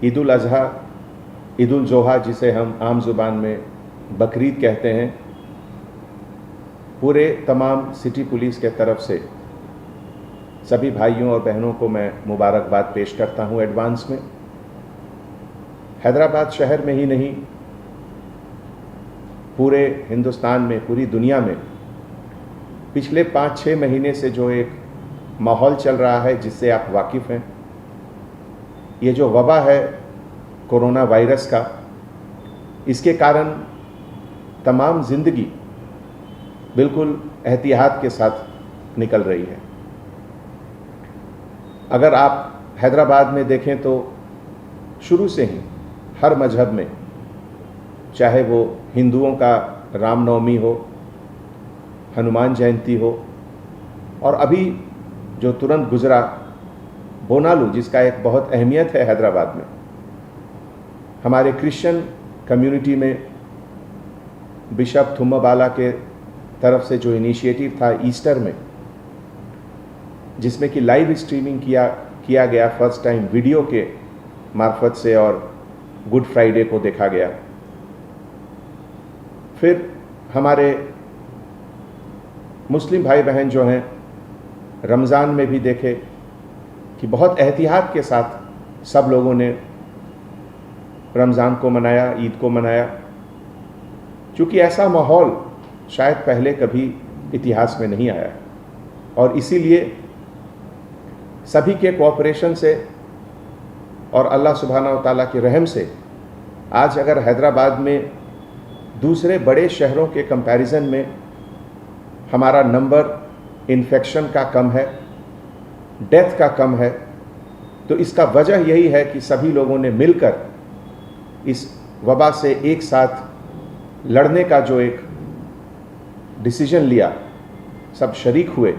ईद उल अज़हा, ईद उल जोहा जिसे हम आम ज़ुबान में बकरीद कहते हैं, पूरे तमाम सिटी पुलिस के तरफ से सभी भाइयों और बहनों को मैं मुबारकबाद पेश करता हूं एडवांस में। हैदराबाद शहर में ही नहीं, पूरे हिंदुस्तान में, पूरी दुनिया में पिछले 5-6 महीने से जो एक माहौल चल रहा है जिससे आप वाकिफ़ हैं, ये जो वबा है कोरोना वायरस का, इसके कारण तमाम ज़िंदगी बिल्कुल एहतियात के साथ निकल रही है। अगर आप हैदराबाद में देखें तो शुरू से ही हर मजहब में, चाहे वो हिंदुओं का रामनवमी हो, हनुमान जयंती हो, और अभी जो तुरंत गुजरा बोनालू, जिसका एक बहुत अहमियत है हैदराबाद में, हमारे क्रिश्चियन कम्युनिटी में बिशप थुम्माबाला के तरफ से जो इनिशिएटिव था ईस्टर में, जिसमें कि लाइव स्ट्रीमिंग किया गया फर्स्ट टाइम वीडियो के मार्फत से, और गुड फ्राइडे को देखा गया। फिर हमारे मुस्लिम भाई बहन जो हैं, रमज़ान में भी देखे कि बहुत एहतियात के साथ सब लोगों ने रमज़ान को मनाया, ईद को मनाया, क्योंकि ऐसा माहौल शायद पहले कभी इतिहास में नहीं आया, और इसीलिए सभी के कोऑपरेशन से और अल्लाह सुब्हानहू व तआला के रहम से आज अगर हैदराबाद में दूसरे बड़े शहरों के कंपैरिजन में हमारा नंबर इन्फेक्शन का कम है, डेथ का कम है, तो इसका वजह यही है कि सभी लोगों ने मिलकर इस वबा से एक साथ लड़ने का जो एक डिसीजन लिया, सब शरीक हुए,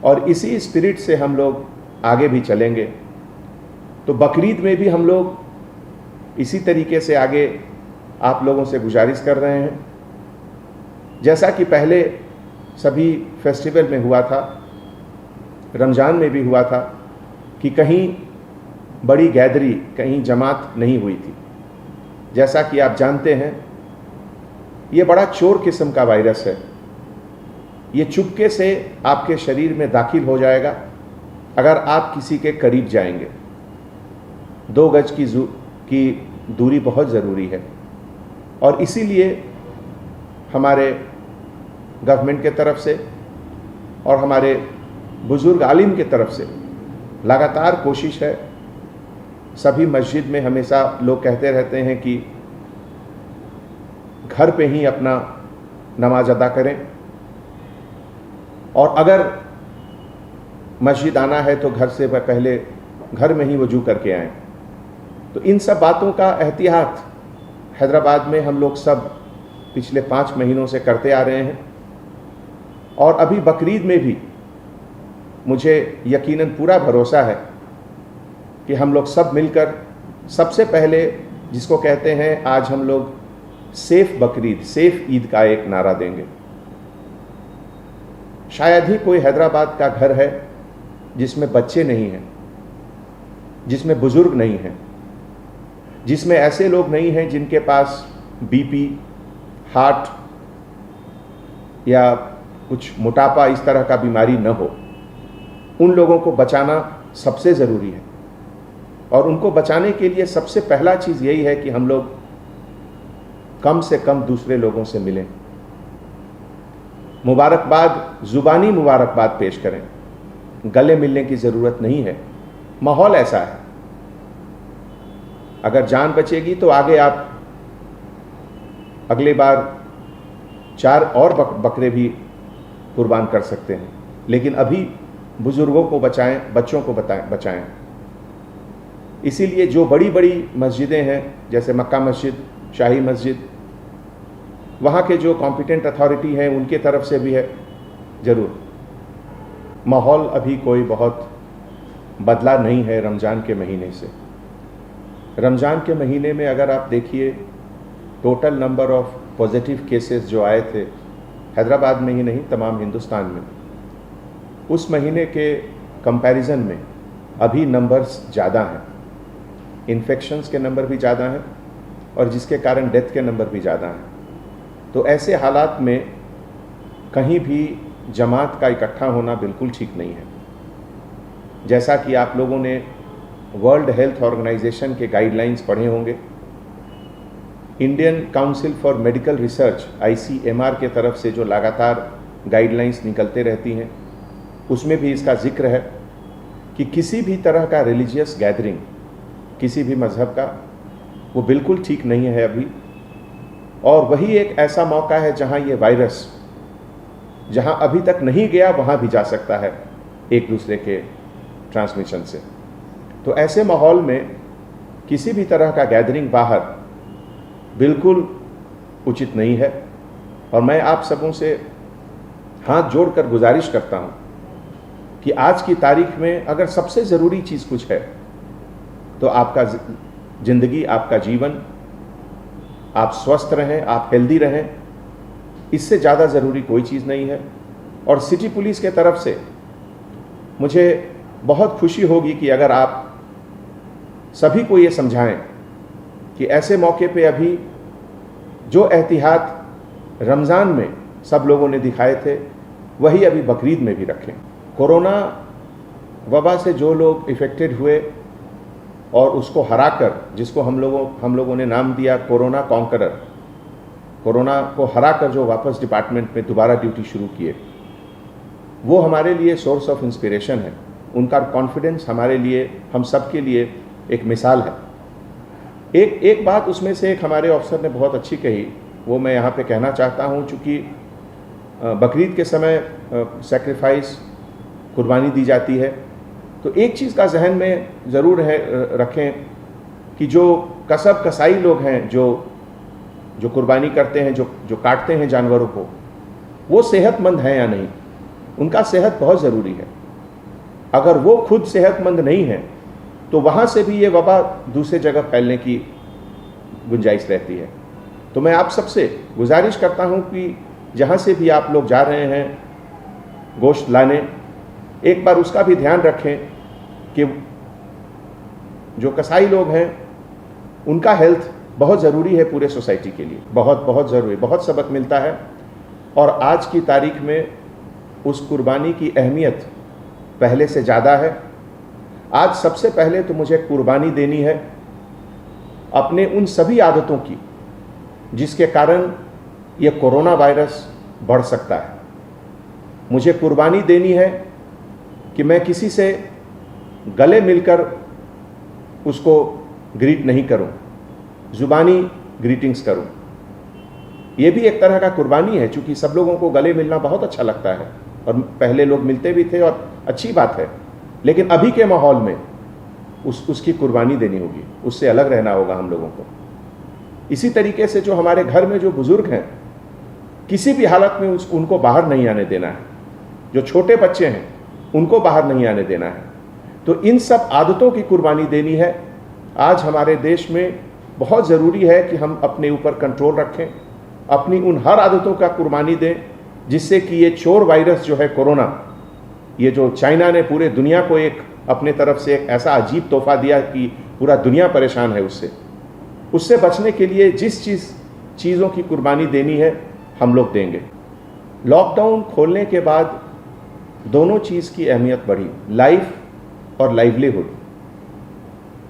और इसी स्पिरिट से हम लोग आगे भी चलेंगे। तो बकरीद में भी हम लोग इसी तरीके से आगे आप लोगों से गुजारिश कर रहे हैं, जैसा कि पहले सभी फेस्टिवल में हुआ था, रमज़ान में भी हुआ था, कि कहीं बड़ी गैदरी, कहीं जमात नहीं हुई थी। जैसा कि आप जानते हैं, ये बड़ा चोर किस्म का वायरस है। ये चुपके से आपके शरीर में दाखिल हो जाएगा अगर आप किसी के करीब जाएंगे। 2 गज की दूरी बहुत ज़रूरी है, और इसीलिए हमारे गवर्नमेंट के तरफ से और हमारे बुज़ुर्ग आलिम के तरफ से लगातार कोशिश है। सभी मस्जिद में हमेशा लोग कहते रहते हैं कि घर पे ही अपना नमाज अदा करें, और अगर मस्जिद आना है तो घर से पहले घर में ही वजू करके आएं। तो इन सब बातों का एहतियात हैदराबाद में हम लोग सब पिछले 5 महीनों से करते आ रहे हैं, और अभी बकरीद में भी मुझे यकीनन पूरा भरोसा है कि हम लोग सब मिलकर सबसे पहले, जिसको कहते हैं आज हम लोग सेफ बकरीद, सेफ ईद का एक नारा देंगे। शायद ही कोई हैदराबाद का घर है जिसमें बच्चे नहीं हैं, जिसमें बुजुर्ग नहीं हैं, जिसमें ऐसे लोग नहीं हैं जिनके पास बीपी, हार्ट या कुछ मोटापा इस तरह का बीमारी न हो। उन लोगों को बचाना सबसे ज़रूरी है, और उनको बचाने के लिए सबसे पहला चीज़ यही है कि हम लोग कम से कम दूसरे लोगों से मिलें, मुबारकबाद, ज़ुबानी मुबारकबाद पेश करें। गले मिलने की ज़रूरत नहीं है, माहौल ऐसा है। अगर जान बचेगी तो आगे आप अगले बार 4 और बकरे भी कुर्बान कर सकते हैं, लेकिन अभी बुज़ुर्गों को बचाएं, बच्चों को बचाएं। इसीलिए जो बड़ी बड़ी मस्जिदें हैं, जैसे मक्का मस्जिद, शाही मस्जिद, वहाँ के जो कॉम्पिटेंट अथॉरिटी हैं उनके तरफ से भी है ज़रूर। माहौल अभी कोई बहुत बदला नहीं है रमज़ान के महीने से। रमज़ान के महीने में अगर आप देखिए, total number of positive cases जो आए थे हैदराबाद में ही नहीं, तमाम हिंदुस्तान में, उस महीने के कंपैरिजन में अभी नंबर्स ज़्यादा हैं। इन्फेक्शंस के नंबर भी ज़्यादा हैं और जिसके कारण डेथ के नंबर भी ज़्यादा हैं। तो ऐसे हालात में कहीं भी जमात का इकट्ठा होना बिल्कुल ठीक नहीं है। जैसा कि आप लोगों ने वर्ल्ड हेल्थ ऑर्गेनाइजेशन के गाइडलाइंस पढ़े होंगे, Indian council for medical research ICMR के तरफ से जो लगातार गाइडलाइंस निकलते रहती हैं, उसमें भी इसका जिक्र है कि किसी भी तरह का रिलीजियस गैदरिंग किसी भी मज़हब का वो बिल्कुल ठीक नहीं है अभी। और वही एक ऐसा मौका है जहां ये वायरस जहां अभी तक नहीं गया वहां भी जा सकता है एक दूसरे के ट्रांसमिशन से। तो ऐसे माहौल में किसी भी तरह का गैदरिंग बाहर बिल्कुल उचित नहीं है। और मैं आप सबों से हाथ जोड़कर गुजारिश करता हूं कि आज की तारीख में अगर सबसे ज़रूरी चीज़ कुछ है तो आपका ज़िंदगी, आपका जीवन, आप स्वस्थ रहें, आप हेल्दी रहें, इससे ज़्यादा ज़रूरी कोई चीज़ नहीं है। और सिटी पुलिस के तरफ से मुझे बहुत खुशी होगी कि अगर आप सभी को ये समझाएं कि ऐसे मौके पे अभी जो एहतियात रमज़ान में सब लोगों ने दिखाए थे वही अभी बकरीद में भी रखें। कोरोना वबा से जो लोग इफ़ेक्टेड हुए और उसको हराकर, जिसको हम लोगों ने नाम दिया कोरोना कॉन्करर, कोरोना को हराकर जो वापस डिपार्टमेंट में दोबारा ड्यूटी शुरू किए, वो हमारे लिए सोर्स ऑफ इंस्पिरेशन है। उनका कॉन्फिडेंस हमारे लिए, हम सब के लिए एक मिसाल है। एक बात उसमें से एक हमारे ऑफिसर ने बहुत अच्छी कही, वो मैं यहाँ पे कहना चाहता हूँ। चूँकि बकरीद के समय सैक्रिफाइस, कुर्बानी दी जाती है, तो एक चीज़ का जहन में ज़रूर रखें कि जो कसब कसाई लोग हैं, जो कुर्बानी करते हैं, जो काटते हैं जानवरों को, वो सेहतमंद हैं या नहीं। उनका सेहत बहुत ज़रूरी है। अगर वो खुद सेहतमंद नहीं है तो वहाँ से भी ये वबा दूसरे जगह फैलने की गुंजाइश रहती है। तो मैं आप सबसे गुजारिश करता हूँ कि जहाँ से भी आप लोग जा रहे हैं गोश्त लाने, एक बार उसका भी ध्यान रखें कि जो कसाई लोग हैं उनका हेल्थ बहुत ज़रूरी है पूरे सोसाइटी के लिए, बहुत बहुत ज़रूरी, बहुत सबक मिलता है। और आज की तारीख में उस कुर्बानी की अहमियत पहले से ज़्यादा है। आज सबसे पहले तो मुझे कुर्बानी देनी है अपने उन सभी आदतों की जिसके कारण ये कोरोना वायरस बढ़ सकता है। मुझे कुर्बानी देनी है कि मैं किसी से गले मिलकर उसको ग्रीट नहीं करूं, ज़ुबानी ग्रीटिंग्स करूं। ये भी एक तरह का कुर्बानी है, क्योंकि सब लोगों को गले मिलना बहुत अच्छा लगता है और पहले लोग मिलते भी थे और अच्छी बात है। लेकिन अभी के माहौल में उसकी कुर्बानी देनी होगी, उससे अलग रहना होगा हम लोगों को। इसी तरीके से जो हमारे घर में जो बुज़ुर्ग हैं, किसी भी हालत में उनको बाहर नहीं आने देना है। जो छोटे बच्चे हैं उनको बाहर नहीं आने देना है। तो इन सब आदतों की कुर्बानी देनी है। आज हमारे देश में बहुत ज़रूरी है कि हम अपने ऊपर कंट्रोल रखें, अपनी उन हर आदतों का कुर्बानी दें जिससे कि ये चोर वायरस जो है कोरोना, ये जो चाइना ने पूरे दुनिया को एक अपने तरफ से एक ऐसा अजीब तोहफा दिया कि पूरा दुनिया परेशान है उससे बचने के लिए जिस चीज़ों की कुर्बानी देनी है हम लोग देंगे। लॉकडाउन खोलने के बाद दोनों चीज़ की अहमियत बढ़ी, लाइफ और लाइवलीहुड।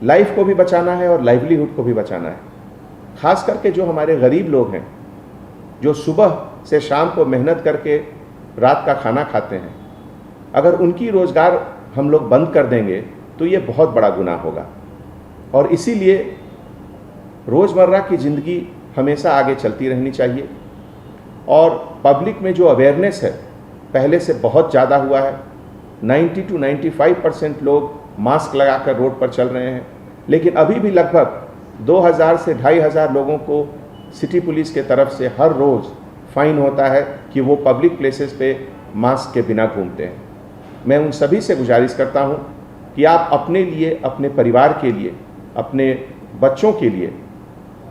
लाइफ को भी बचाना है और लाइवलीहुड को भी बचाना है। ख़ास करके जो हमारे गरीब लोग हैं, जो सुबह से शाम को मेहनत करके रात का खाना खाते हैं, अगर उनकी रोज़गार हम लोग बंद कर देंगे तो ये बहुत बड़ा गुनाह होगा। और इसीलिए रोज़मर्रा की ज़िंदगी हमेशा आगे चलती रहनी चाहिए। और पब्लिक में जो अवेयरनेस है पहले से बहुत ज़्यादा हुआ है। 90 to 95% लोग मास्क लगाकर रोड पर चल रहे हैं, लेकिन अभी भी लगभग 2000 से 2500 लोगों को सिटी पुलिस के तरफ से हर रोज़ फ़ाइन होता है कि वो पब्लिक प्लेसेस पे मास्क के बिना घूमते हैं। मैं उन सभी से गुजारिश करता हूँ कि आप अपने लिए, अपने परिवार के लिए, अपने बच्चों के लिए,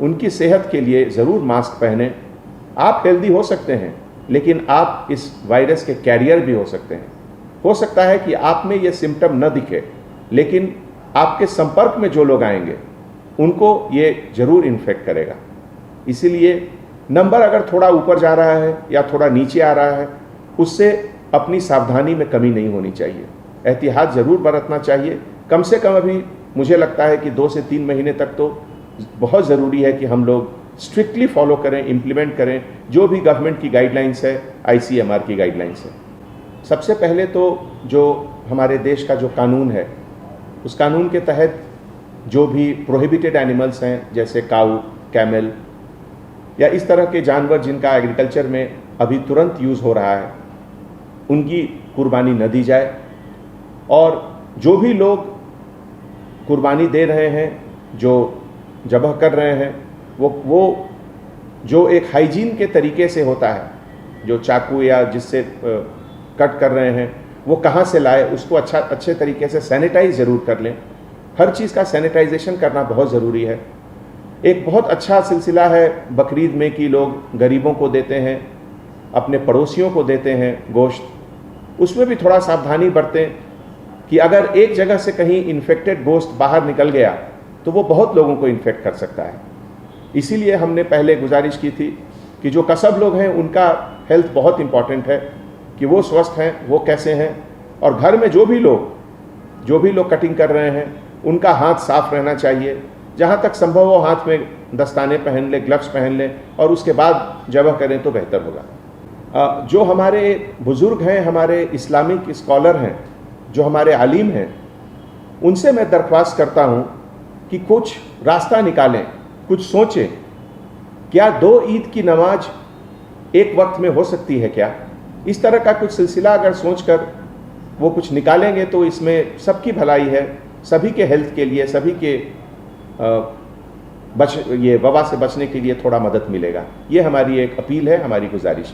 उनकी सेहत के लिए ज़रूर मास्क पहनें। आप हेल्दी हो सकते हैं, लेकिन आप इस वायरस के कैरियर भी हो सकते हैं। हो सकता है कि आप में ये सिम्टम न दिखे, लेकिन आपके संपर्क में जो लोग आएंगे उनको ये ज़रूर इन्फेक्ट करेगा। इसीलिए नंबर अगर थोड़ा ऊपर जा रहा है या थोड़ा नीचे आ रहा है, उससे अपनी सावधानी में कमी नहीं होनी चाहिए, एहतियात ज़रूर बरतना चाहिए। कम से कम अभी मुझे लगता है कि 2 से 3 महीने तक तो बहुत ज़रूरी है कि हम लोग स्ट्रिक्टली फॉलो करें, इम्प्लीमेंट करें जो भी गवर्नमेंट की गाइडलाइंस है, ICMR की गाइडलाइंस है। सबसे पहले तो जो हमारे देश का जो कानून है, उस कानून के तहत जो भी प्रोहिबिटेड एनिमल्स हैं, जैसे काऊ, कैमल या इस तरह के जानवर जिनका एग्रीकल्चर में अभी तुरंत यूज़ हो रहा है, उनकी कुर्बानी न दी जाए। और जो भी लोग कुर्बानी दे रहे हैं, जो ज़बह कर रहे हैं, वो जो एक हाइजीन के तरीके से होता है, जो चाकू या जिससे कट कर रहे हैं, वो कहाँ से लाए, उसको अच्छे तरीके से सैनिटाइज ज़रूर कर लें। हर चीज़ का सैनिटाइजेशन करना बहुत ज़रूरी है। एक बहुत अच्छा सिलसिला है बकरीद में कि लोग गरीबों को देते हैं, अपने पड़ोसियों को देते हैं गोश्त। उसमें भी थोड़ा सावधानी बरतें कि अगर एक जगह से कहीं इन्फेक्टेड गोश्त बाहर निकल गया तो वो बहुत लोगों को इन्फेक्ट कर सकता है। इसीलिए हमने पहले गुजारिश की थी कि जो कसब लोग हैं उनका हेल्थ बहुत इम्पॉर्टेंट है, कि वो स्वस्थ हैं, वो कैसे हैं, और घर में जो भी लोग कटिंग कर रहे हैं उनका हाथ साफ रहना चाहिए। जहाँ तक संभव हो हाथ में दस्ताने पहन लें, ग्लव्स पहन लें, और उसके बाद ज़बह करें तो बेहतर होगा। जो हमारे बुज़ुर्ग हैं, हमारे इस्लामिक स्कॉलर हैं, जो हमारे आलिम हैं, उनसे मैं दरख्वास्त करता हूँ कि कुछ रास्ता निकालें, कुछ सोचें। क्या 2 ईद की नमाज एक वक्त में हो सकती है क्या? इस तरह का कुछ सिलसिला अगर सोचकर वो कुछ निकालेंगे तो इसमें सबकी भलाई है, सभी के हेल्थ के लिए, सभी के ये वबा से बचने के लिए थोड़ा मदद मिलेगा। ये हमारी एक अपील है, हमारी गुजारिश है।